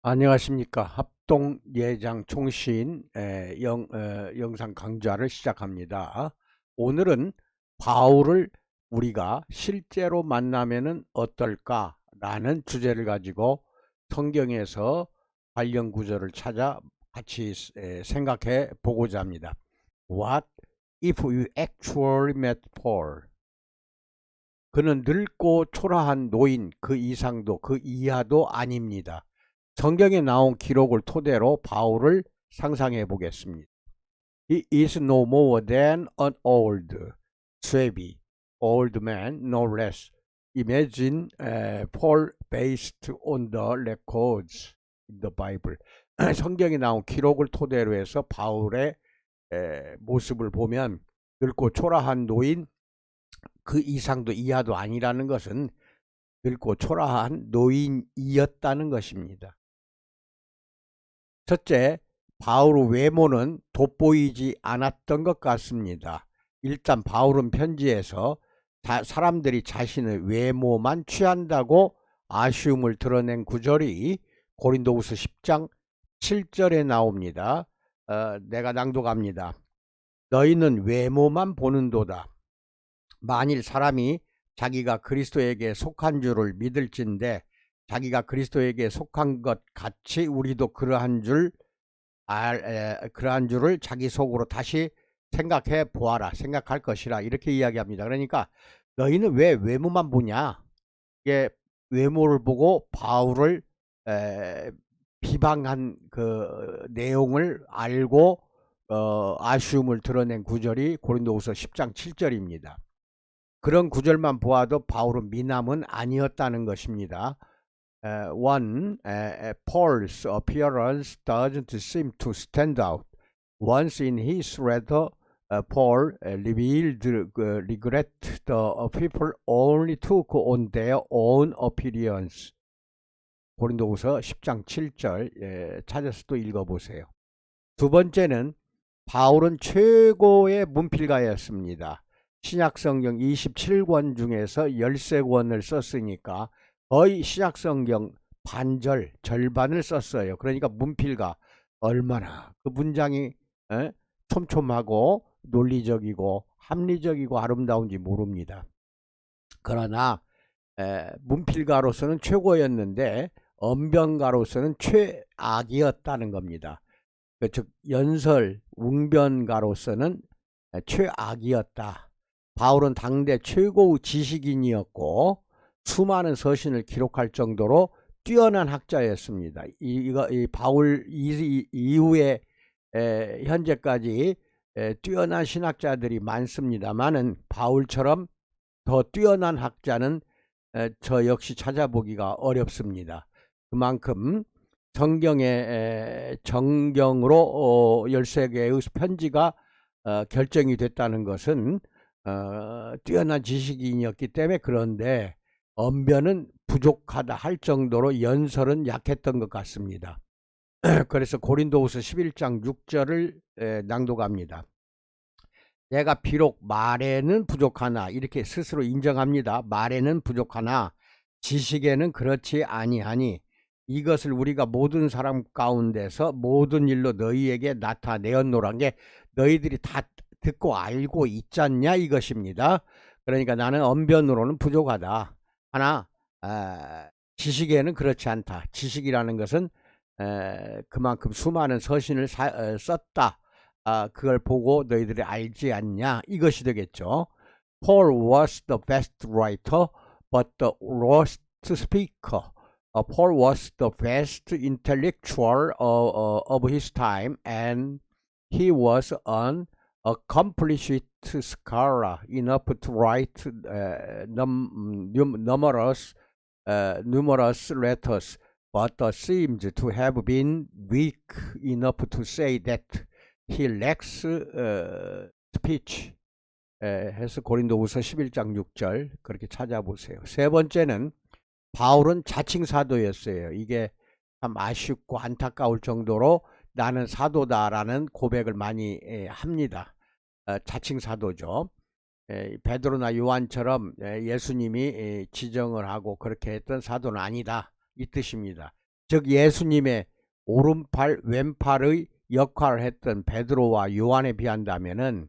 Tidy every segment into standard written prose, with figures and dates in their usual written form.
안녕하십니까. 합동예장 총신 영상 강좌를 시작합니다. 오늘은 바울을 우리가 실제로 만나면은 어떨까 라는 주제를 가지고 성경에서 관련 구절을 찾아 같이 생각해 보고자 합니다. What if you actually met Paul? 그는 늙고 초라한 노인, 그 이상도 그 이하도 아닙니다. 성경에 나온 기록을 토대로 바울을 상상해 보겠습니다. He is no more than an old, shabby, old man, no less. Imagine Paul based on the records in the Bible. 성경에 나온 기록을 토대로 해서 바울의 모습을 보면 늙고 초라한 노인, 그 이상도 이하도 아니라는 것은 늙고 초라한 노인이었다는 것입니다. 첫째, 바울의 외모는 돋보이지 않았던 것 같습니다. 일단 바울은 편지에서 사람들이 자신의 외모만 취한다고 아쉬움을 드러낸 구절이 고린도후서 10장 7절에 나옵니다. 내가 낭독합니다. 너희는 외모만 보는도다. 만일 사람이 자기가 그리스도에게 속한 줄을 믿을진데 자기가 그리스도에게 속한 것 같이 우리도 그러한 줄을 자기 속으로 다시 생각해 보아라. 생각할 것이라. 이렇게 이야기합니다. 그러니까 너희는 왜 외모만 보냐? 이게 외모를 보고 바울을 비방한 그 내용을 알고 아쉬움을 드러낸 구절이 고린도후서 10장 7절입니다. 그런 구절만 보아도 바울은 미남은 아니었다는 것입니다. Paul's appearance doesn't seem to stand out. Once in his letter, Paul revealed regret the people only took on their own appearance. 고린도후서 10장 7절 찾아서 또 읽어보세요. 두 번째는 바울은 최고의 문필가였습니다. 신약성경 27권 중에서 13권을 썼으니까 거의 신약성경 절반을 썼어요. 그러니까 문필가 얼마나 그 문장이 촘촘하고 논리적이고 합리적이고 아름다운지 모릅니다. 그러나 문필가로서는 최고였는데 언변가로서는 최악이었다는 겁니다. 즉 연설, 웅변가로서는 최악이었다. 바울은 당대 최고의 지식인이었고 수많은 서신을 기록할 정도로 뛰어난 학자였습니다. 이 바울 이후에 현재까지 뛰어난 신학자들이 많습니다만은 바울처럼 더 뛰어난 학자는 저 역시 찾아보기가 어렵습니다. 그만큼 정경으로 13개의 편지가 결정이 됐다는 것은 뛰어난 지식인이었기 때문에. 그런데 언변은 부족하다 할 정도로 연설은 약했던 것 같습니다. 그래서 고린도후서 11장 6절을 낭독합니다. 내가 비록 말에는 부족하나, 이렇게 스스로 인정합니다. 말에는 부족하나 지식에는 그렇지 아니하니 이것을 우리가 모든 사람 가운데서 모든 일로 너희에게 나타내었노란 게 너희들이 다 듣고 알고 있잖냐 이것입니다. 그러니까 나는 언변으로는 부족하다. 하나 지식에는 그렇지 않다. 지식이라는 것은 그만큼 수많은 서신을 썼다. 그걸 보고 너희들이 알지 않냐 이것이 되겠죠. Paul was the best writer but the worst speaker. Paul was the best intellectual of his time and he was an accomplished scholar enough to write numerous letters, but seems to have been weak enough to say that he lacks speech. 해서 고린도후서 11장 6절 그렇게 찾아보세요. 세 번째는 바울은 자칭 사도였어요. 이게 참 아쉽고 안타까울 정도로 나는 사도다라는 고백을 많이 합니다. 자칭 사도죠. 베드로나 요한처럼 예수님이 지정을 하고 그렇게 했던 사도는 아니다 이 뜻입니다. 즉 예수님의 오른팔 왼팔의 역할을 했던 베드로와 요한에 비한다면은,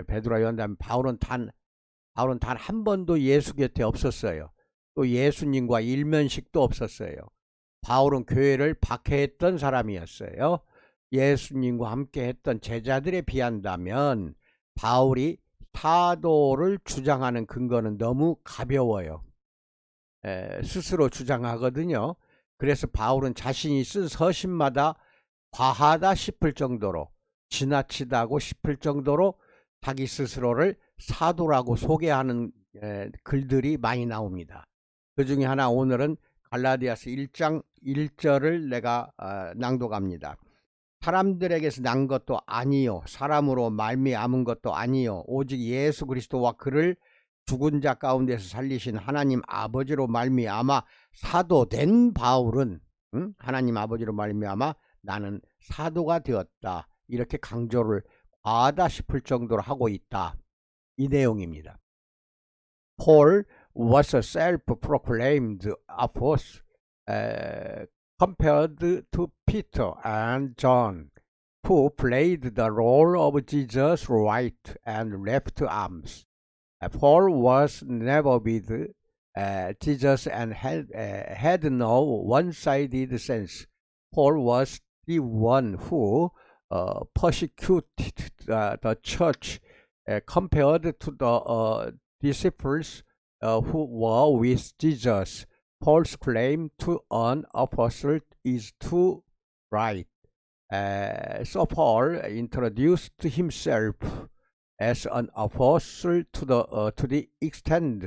베드로와 요한다면 바울은 단 한 번도 예수 곁에 없었어요. 또 예수님과 일면식도 없었어요. 바울은 교회를 박해했던 사람이었어요. 예수님과 함께 했던 제자들에 비한다면 바울이 사도를 주장하는 근거는 너무 가벼워요. 스스로 주장하거든요. 그래서 바울은 자신이 쓴 서신마다 과하다 싶을 정도로, 지나치다고 싶을 정도로 자기 스스로를 사도라고 소개하는 글들이 많이 나옵니다. 그 중에 하나, 오늘은 갈라디아서 1장 1절을 내가 낭독합니다. 사람들에게서 난 것도 아니요, 사람으로 말미암은 것도 아니요, 오직 예수 그리스도와 그를 죽은 자 가운데서 살리신 하나님 아버지로 말미암아 사도된 바울은, 하나님 아버지로 말미암아 나는 사도가 되었다, 이렇게 강조를 과하다 싶을 정도로 하고 있다, 이 내용입니다. Paul was a self-proclaimed apostle compared to Peter and John, who played the role of Jesus' right and left arms. Paul was never with Jesus and had no one-sided sense. Paul was the one who persecuted the church compared to the disciples who were with Jesus. Paul's claim to an apostle is too right. So Paul introduced himself as an apostle to the extent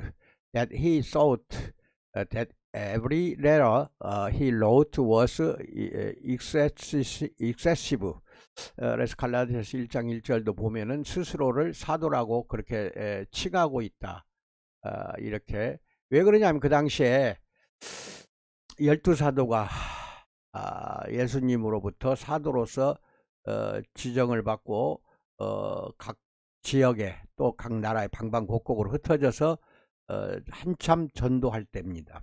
that he thought that every letter he wrote was excessive. 그래서 갈라디아서 1장 1절도 보면은 스스로를 사도라고 그렇게 칭하고 있다. 이렇게. 왜 그러냐면 그 당시에 12사도가 예수님으로부터 사도로서 지정을 받고 각 지역에 또 각 나라의 방방곡곡으로 흩어져서 한참 전도할 때입니다.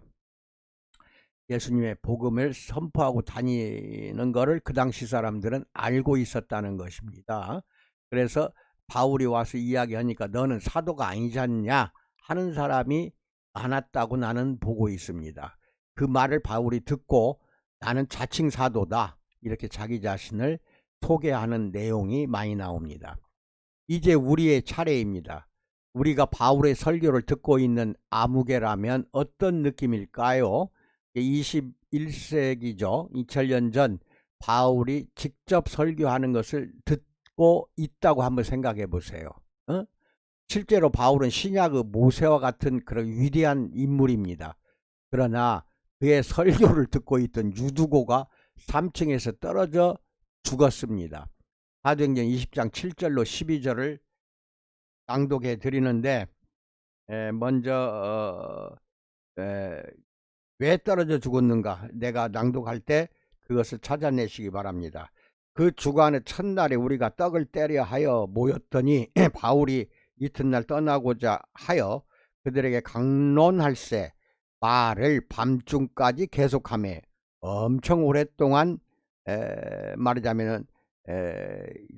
예수님의 복음을 선포하고 다니는 것을 그 당시 사람들은 알고 있었다는 것입니다. 그래서 바울이 와서 이야기하니까 너는 사도가 아니지 않냐 하는 사람이 많았다고 나는 보고 있습니다. 그 말을 바울이 듣고 나는 자칭 사도다, 이렇게 자기 자신을 소개하는 내용이 많이 나옵니다. 이제 우리의 차례입니다. 우리가 바울의 설교를 듣고 있는 아무개라면 어떤 느낌일까요? 21세기죠. 2000년 전 바울이 직접 설교하는 것을 듣고 있다고 한번 생각해 보세요. 실제로 바울은 신약의 모세와 같은 그런 위대한 인물입니다. 그러나 그의 설교를 듣고 있던 유두고가 3층에서 떨어져 죽었습니다. 사도행전 20장 7절로 12절을 낭독해 드리는데, 먼저 왜 떨어져 죽었는가, 내가 낭독할 때 그것을 찾아내시기 바랍니다. 그 주간의 첫날에 우리가 떡을 떼려 하여 모였더니 바울이 이튿날 떠나고자 하여 그들에게 강론할세 말을 밤중까지 계속하며 엄청 오랫동안 말하자면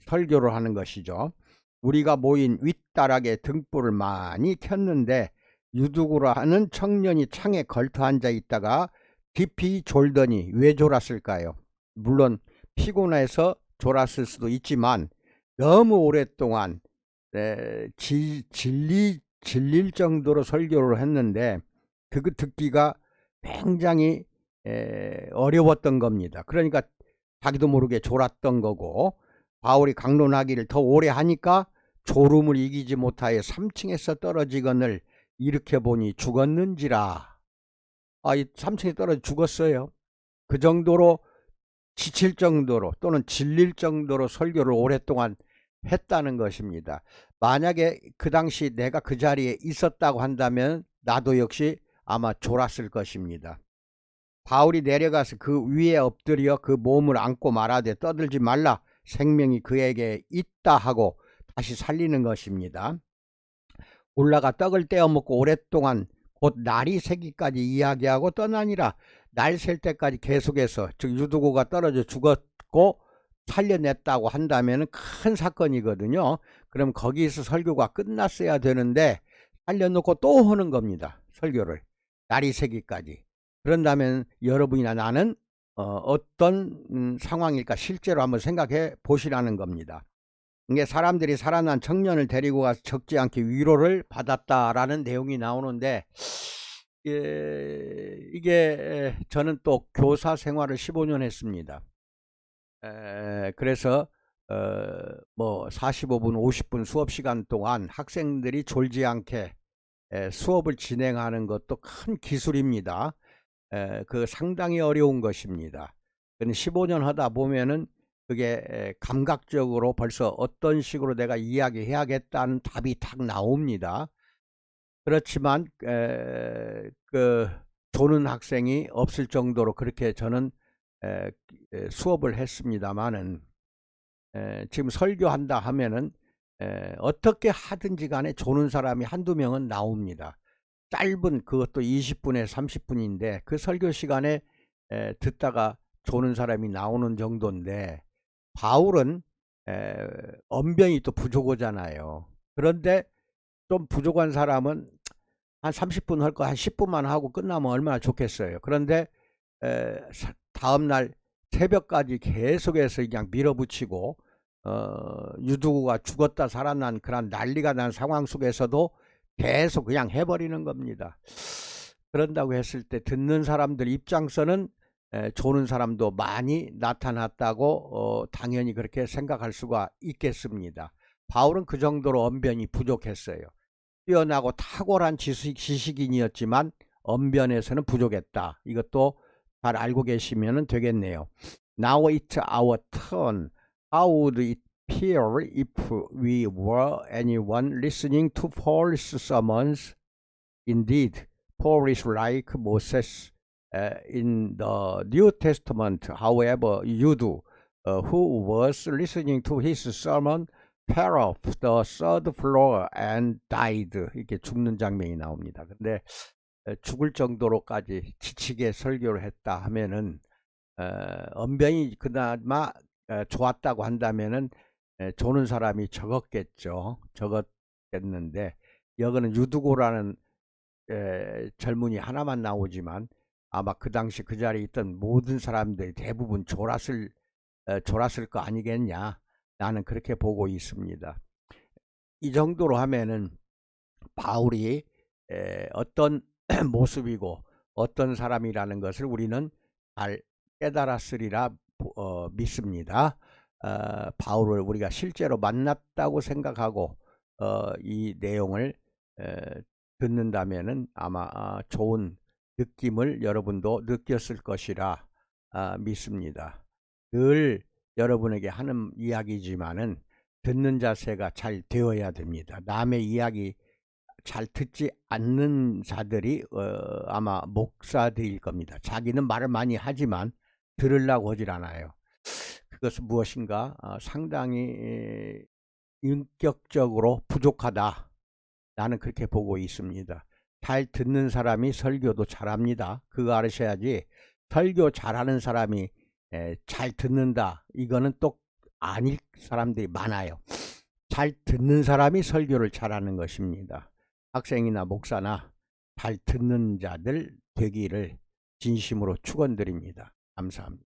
설교를 하는 것이죠. 우리가 모인 윗다락에 등불을 많이 켰는데 유두구라 하는 청년이 창에 걸터 앉아 있다가 깊이 졸더니 왜 졸았을까요? 물론 피곤해서 졸았을 수도 있지만 너무 오랫동안 질릴 정도로 설교를 했는데 그거 듣기가 굉장히 어려웠던 겁니다. 그러니까 자기도 모르게 졸았던 거고, 바울이 강론하기를 더 오래 하니까 졸음을 이기지 못하여 3층에서 떨어지거늘 일으켜보니 죽었는지라. 3층에 떨어져 죽었어요. 그 정도로 지칠 정도로 또는 질릴 정도로 설교를 오랫동안 했다는 것입니다. 만약에 그 당시 내가 그 자리에 있었다고 한다면 나도 역시 아마 졸았을 것입니다. 바울이 내려가서 그 위에 엎드려 그 몸을 안고 말하되 떠들지 말라, 생명이 그에게 있다 하고 다시 살리는 것입니다. 올라가 떡을 떼어 먹고 오랫동안 곧 날이 새기까지 이야기하고 떠나니라. 날 셀 때까지 계속해서, 즉 유두고가 떨어져 죽었고 살려냈다고 한다면 큰 사건이거든요. 그럼 거기서 설교가 끝났어야 되는데 살려놓고 또 하는 겁니다. 설교를 날이 새기까지. 그런다면 여러분이나 나는 어떤 상황일까 실제로 한번 생각해 보시라는 겁니다. 이게 사람들이 살아난 청년을 데리고 가서 적지 않게 위로를 받았다라는 내용이 나오는데, 이게 저는 또 교사 생활을 15년 했습니다. 그래서 뭐 45분 50분 수업 시간 동안 학생들이 졸지 않게 수업을 진행하는 것도 큰 기술입니다. 그 상당히 어려운 것입니다. 15년 하다 보면은 그게 감각적으로 벌써 어떤 식으로 내가 이야기해야겠다는 답이 딱 나옵니다. 그렇지만 그 조는 학생이 없을 정도로 그렇게 저는 수업을 했습니다마는, 지금 설교한다 하면은 어떻게 하든지 간에 조는 사람이 한두 명은 나옵니다. 짧은, 그것도 20분에 30분인데 그 설교 시간에 듣다가 조는 사람이 나오는 정도인데, 바울은 언변이 또 부족하잖아요. 그런데 좀 부족한 사람은 한 30분 할 거 한 10분만 하고 끝나면 얼마나 좋겠어요. 그런데 다음날 새벽까지 계속해서 그냥 밀어붙이고 유두고가 죽었다 살아난 그런 난리가 난 상황 속에서도 계속 그냥 해버리는 겁니다. 그런다고 했을 때 듣는 사람들 입장에서는 조는 사람도 많이 나타났다고 당연히 그렇게 생각할 수가 있겠습니다. 바울은 그 정도로 언변이 부족했어요. 뛰어나고 탁월한 지식인이었지만 언변에서는 부족했다. 이것도 잘 알고 계시면 되겠네요. Now it's our turn. How would it appear if we were anyone listening to Paul's sermons? Indeed, Paul is like Moses in the New Testament. However, you do, who was listening to his sermon, fell off the third floor and died. 이렇게 죽는 장면이 나옵니다. 근데 죽을 정도로까지 지치게 설교를 했다 하면은 언변이 그나마 좋았다고 한다면은 조는 사람이 적었겠죠. 적었겠는데, 여기는 유두고라는 젊은이 하나만 나오지만 아마 그 당시 그 자리에 있던 모든 사람들이 대부분 졸았을 거 아니겠냐, 나는 그렇게 보고 있습니다. 이 정도로 하면은 바울이 어떤 모습이고 어떤 사람이라는 것을 우리는 잘 깨달았으리라 믿습니다. 바울을 우리가 실제로 만났다고 생각하고 이 내용을 듣는다면은 아마 좋은 느낌을 여러분도 느꼈을 것이라 믿습니다. 늘 여러분에게 하는 이야기지만은 듣는 자세가 잘 되어야 됩니다. 남의 이야기 잘 듣지 않는 자들이 아마 목사들일 겁니다. 자기는 말을 많이 하지만 들으려고 하질 않아요. 그것은 무엇인가 상당히 인격적으로 부족하다, 나는 그렇게 보고 있습니다. 잘 듣는 사람이 설교도 잘합니다. 그거 알으셔야지 설교 잘하는 사람이 잘 듣는다, 이거는 또 아닐 사람들이 많아요. 잘 듣는 사람이 설교를 잘하는 것입니다. 학생이나 목사나 잘 듣는 자들 되기를 진심으로 축원드립니다. 감사합니다.